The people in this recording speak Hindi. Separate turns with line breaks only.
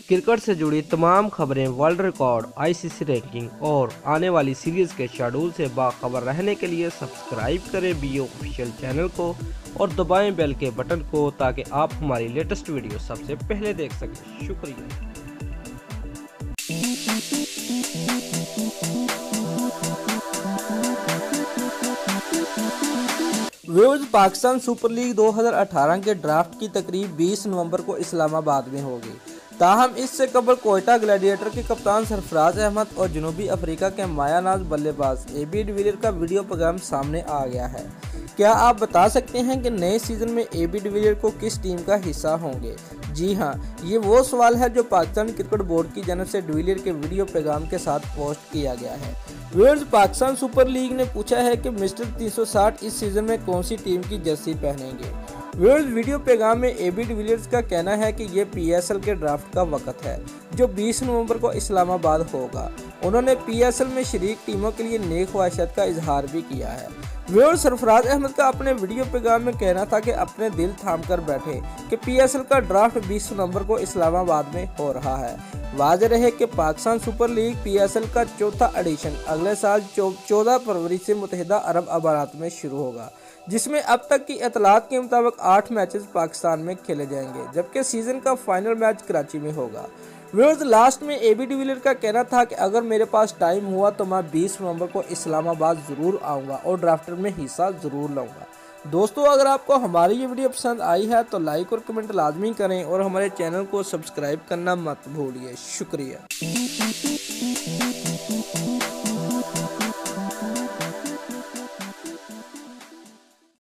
क्रिकेट से जुड़ी तमाम खबरें, वर्ल्ड रिकॉर्ड, आईसीसी रैंकिंग और आने वाली सीरीज के शेड्यूल से बाखबर रहने के लिए सब्सक्राइब करें बीओ ऑफिशियल चैनल को और दबाएं बेल के बटन को ताकि आप हमारी लेटेस्ट वीडियो सबसे पहले देख सकें। शुक्रिया।
व्यूअर्स, पाकिस्तान सुपर लीग 2018 के ड्राफ्ट की तकरीब 20 नवंबर को इस्लामाबाद में होगी। ताहम इससे कबल कोयटा ग्लैडिएटर के कप्तान सरफराज अहमद और जनूबी अफ्रीका के मायानाज बल्लेबाज एबी डिविलियर का वीडियो पैगाम सामने आ गया है। क्या आप बता सकते हैं कि नए सीजन में एबी डिविलियर को किस टीम का हिस्सा होंगे? जी हां, ये वो सवाल है जो पाकिस्तान क्रिकेट बोर्ड की जानब से डिविलियर के वीडियो पैगाम के साथ पोस्ट किया गया है। व्यूअर्स, पाकिस्तान सुपर लीग ने पूछा है कि मिस्टर 360 इस सीजन में कौन सी टीम की जर्सी पहनेंगे। व्यूअर्स, वीडियो पैगाम में एबी डिविलियर्स का कहना है कि ये पीएसएल के ड्राफ्ट का वक्त है जो 20 नवंबर को इस्लामाबाद होगा। उन्होंने पीएसएल में शरीक टीमों के लिए नेक ख्वाहिशात का इजहार भी किया है। व्यूअर्स, सरफराज अहमद का अपने वीडियो पैगाम में कहना था कि अपने दिल थाम कर बैठे कि पीएसएल का ड्राफ्ट 20 नवंबर को इस्लामाबाद में हो रहा है। वाज़ेह रहे कि पाकिस्तान सुपर लीग पीएसएल का चौथा एडिशन अगले साल 14 फरवरी से मुत्तहिदा अरब अमारात में शुरू होगा, जिसमें अब तक की इतलात के मुताबिक 8 मैचेस पाकिस्तान में खेले जाएंगे, जबकि सीजन का फाइनल मैच कराची में होगा। व्यूअर्स, लास्ट में एबी डिविलियर का कहना था कि अगर मेरे पास टाइम हुआ तो मैं 20 नवंबर को इस्लामाबाद ज़रूर आऊँगा और ड्राफ्ट में हिस्सा ज़रूर लूँगा। दोस्तों, अगर आपको हमारी ये वीडियो पसंद आई है तो लाइक और कमेंट लाजमी करें और हमारे चैनल को सब्सक्राइब करना मत भूलिए। शुक्रिया।